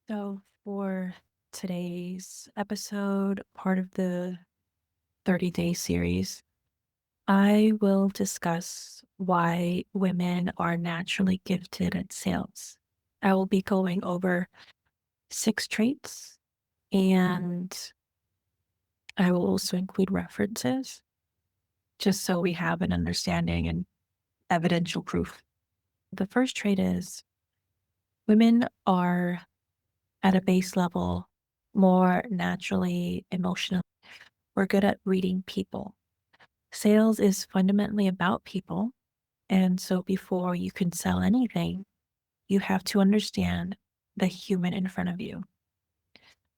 So, for today's episode, part of the 30-day series, I will discuss why women are naturally gifted at sales. I will be going over 6 traits, and I will also include references just so we have an understanding and evidential proof. The first trait is women are at a base level more naturally emotional. We're good at reading people. Sales is fundamentally about people. And so before you can sell anything, you have to understand the human in front of you,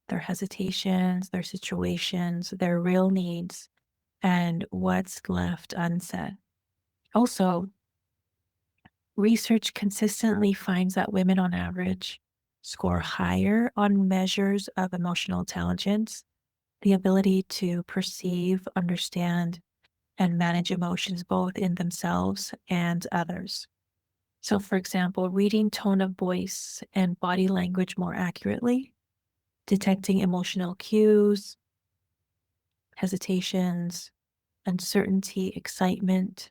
their hesitations, their situations, their real needs, and what's left unsaid. Also, research consistently finds that women on average score higher on measures of emotional intelligence, the ability to perceive, understand, and manage emotions both in themselves and others. So, for example, reading tone of voice and body language more accurately, detecting emotional cues, hesitations, uncertainty, excitement.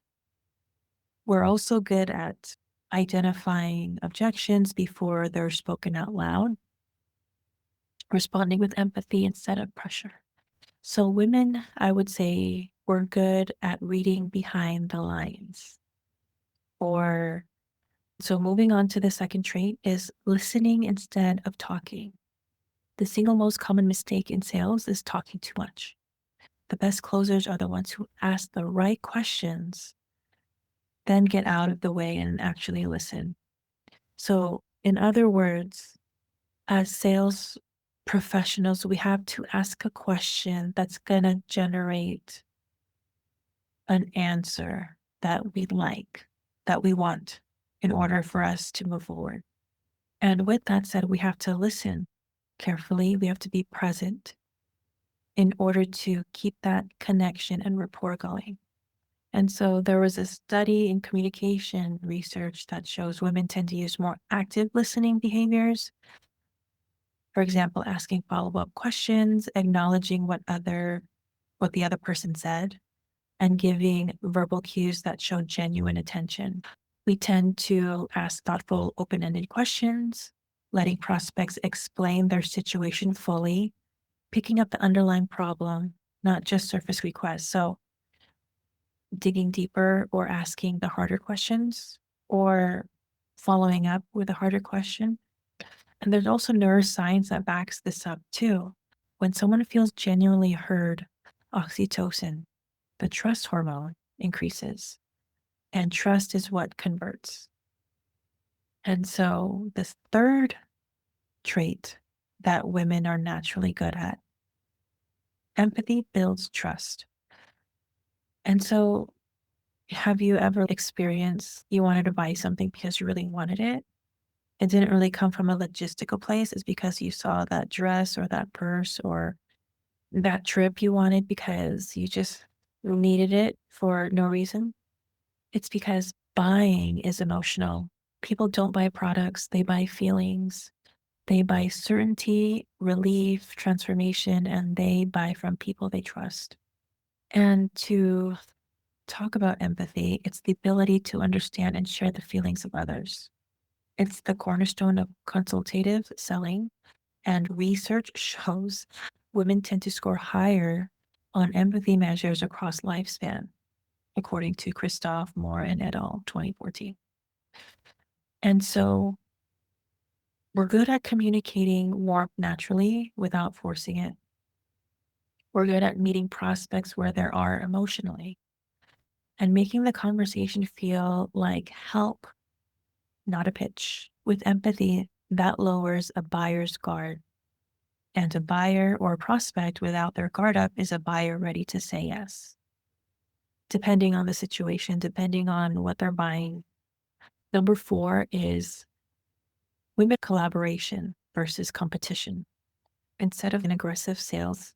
We're also good at identifying objections before they're spoken out loud, responding with empathy instead of pressure. So, women, I would say, we're good at reading behind the lines. Or so moving on to the second trait is listening instead of talking. The single most common mistake in sales is talking too much. The best closers are the ones who ask the right questions, then get out of the way and actually listen. So, in other words, as sales professionals, we have to ask a question that's going to generate an answer that we like, that we want in order for us to move forward. And with that said, we have to listen carefully. We have to be present in order to keep that connection and rapport going. And so there was a study in communication research that shows women tend to use more active listening behaviors. For example, asking follow-up questions, acknowledging what the other person said, and giving verbal cues that show genuine attention. We tend to ask thoughtful, open-ended questions, letting prospects explain their situation fully, picking up the underlying problem, not just surface requests. So digging deeper or asking the harder questions or following up with a harder question. And there's also neuroscience that backs this up too. When someone feels genuinely heard, oxytocin, the trust hormone, increases. And trust is what converts. And so this third trait that women are naturally good at, empathy builds trust. And so have you ever experienced you wanted to buy something because you really wanted it? It didn't really come from a logistical place. It's because you saw that dress or that purse or that trip you wanted because you just needed it for no reason. It's because buying is emotional. People don't buy products, they buy feelings. They buy certainty, relief, transformation, and they buy from people they trust. And to talk about empathy, it's the ability to understand and share the feelings of others. It's the cornerstone of consultative selling, and research shows women tend to score higher on empathy measures across lifespan, according to Christoph Moore and et al. 2014. And so we're good at communicating warmth naturally without forcing it. We're good at meeting prospects where they are emotionally and making the conversation feel like help, not a pitch. With empathy, that lowers a buyer's guard. And a buyer or a prospect without their guard up is a buyer ready to say yes, depending on the situation, depending on what they're buying. Number 4 is women collaboration versus competition. Instead of an aggressive sales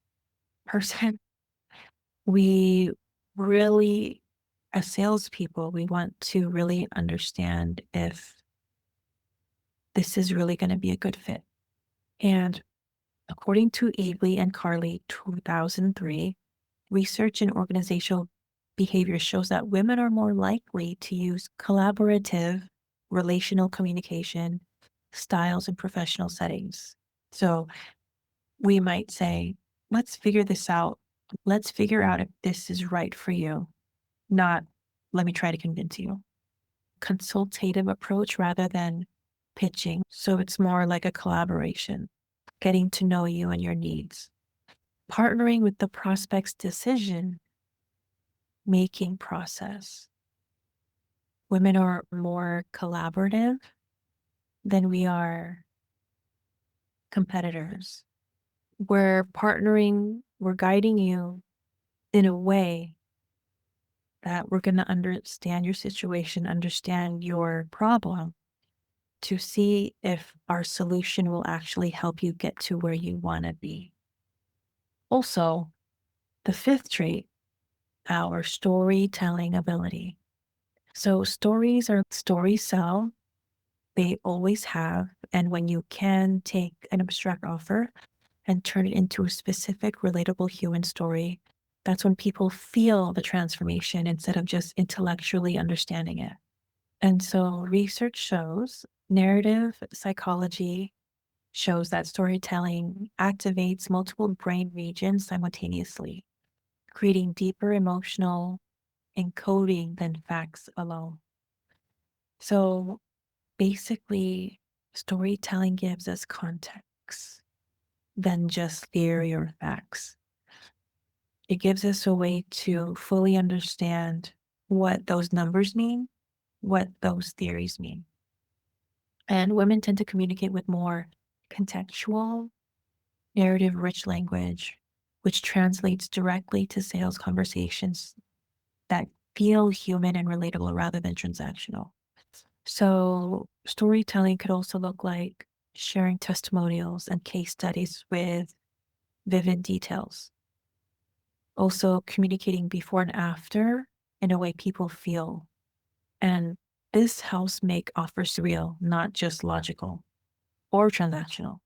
person, we really, as salespeople, we want to really understand if this is really going to be a good fit. And according to Abley and Carley, 2003, research in organizational behavior shows that women are more likely to use collaborative relational communication styles in professional settings. So we might say, let's figure this out. Let's figure out if this is right for you, not let me try to convince you. Consultative approach rather than pitching. So it's more like a collaboration, getting to know you and your needs. Partnering with the prospect's decision making process. Women are more collaborative than we are competitors. We're partnering, we're guiding you in a way that we're going to understand your situation, understand your problem, to see if our solution will actually help you get to where you want to be. Also, the fifth trait, our storytelling ability. So stories sell. They always have. And when you can take an abstract offer and turn it into a specific, relatable human story, that's when people feel the transformation instead of just intellectually understanding it. And so research shows, narrative psychology shows that storytelling activates multiple brain regions simultaneously, creating deeper emotional encoding than facts alone. So basically, storytelling gives us context than just theory or facts. It gives us a way to fully understand what those numbers mean, what those theories mean. And women tend to communicate with more contextual, narrative rich language, which translates directly to sales conversations that feel human and relatable rather than transactional. So, storytelling could also look like sharing testimonials and case studies with vivid details. Also, communicating before and after in a way people feel. And this helps make offers real, not just logical or transactional.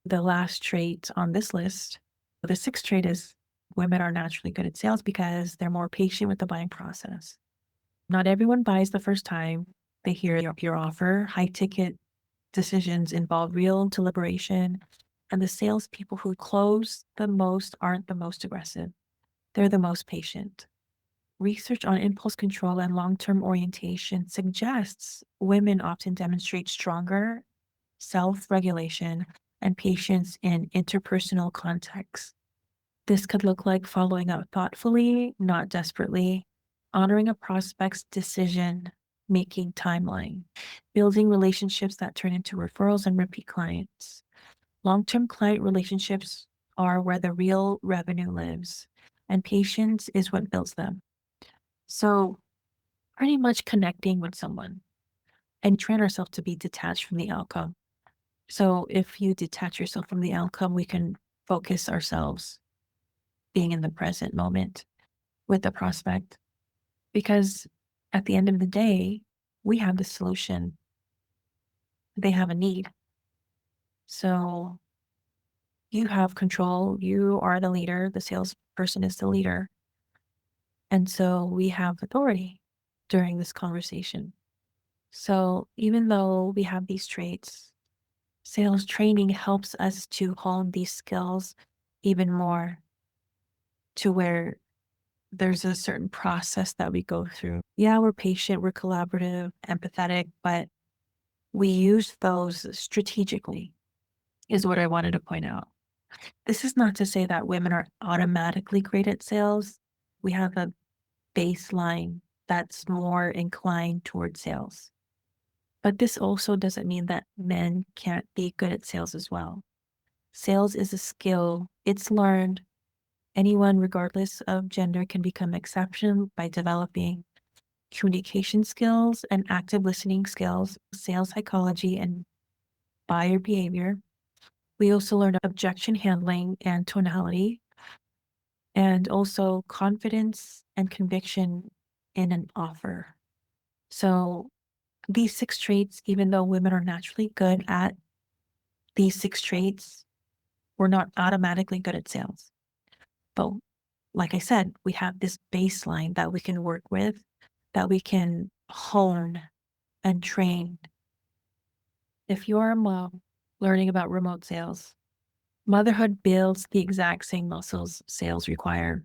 The last trait on this list, the sixth trait, is women are naturally good at sales because they're more patient with the buying process. Not everyone buys the first time they hear your offer. High ticket decisions involve real deliberation, and the salespeople who close the most aren't the most aggressive. They're the most patient. Research on impulse control and long-term orientation suggests women often demonstrate stronger self-regulation and patience in interpersonal contexts. This could look like following up thoughtfully, not desperately, honoring a prospect's decision-making timeline, building relationships that turn into referrals and repeat clients. Long-term client relationships are where the real revenue lives, and patience is what builds them. So, pretty much connecting with someone and train ourselves to be detached from the outcome. So, if you detach yourself from the outcome, we can focus ourselves being in the present moment with the prospect, because at the end of the day, we have the solution. They have a need. So, you have control. You are the leader. The salesperson is the leader. And so we have authority during this conversation. So even though we have these traits, sales training helps us to hone these skills even more, to where there's a certain process that we go through. Yeah, we're patient, we're collaborative, empathetic, but we use those strategically, is what I wanted to point out. This is not to say that women are automatically great at sales. We have a baseline that's more inclined towards sales. But this also doesn't mean that men can't be good at sales as well. Sales is a skill, it's learned. Anyone, regardless of gender, can become exceptional by developing communication skills and active listening skills, sales psychology, and buyer behavior. We also learn objection handling and tonality, and also confidence and conviction in an offer. So these six traits, even though women are naturally good at these 6 traits, we're not automatically good at sales. But like I said, we have this baseline that we can work with, that we can hone and train. If you're a mom learning about remote sales, motherhood builds the exact same muscles sales require.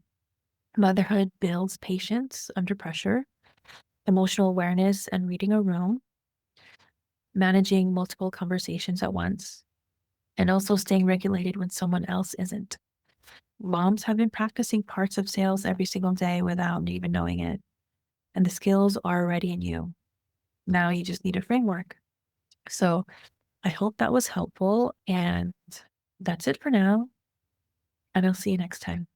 Motherhood builds patience under pressure, emotional awareness and reading a room, managing multiple conversations at once, and also staying regulated when someone else isn't. Moms have been practicing parts of sales every single day without even knowing it, and the skills are already in you. Now you just need a framework. So I hope that was helpful, and that's it for now, and I'll see you next time.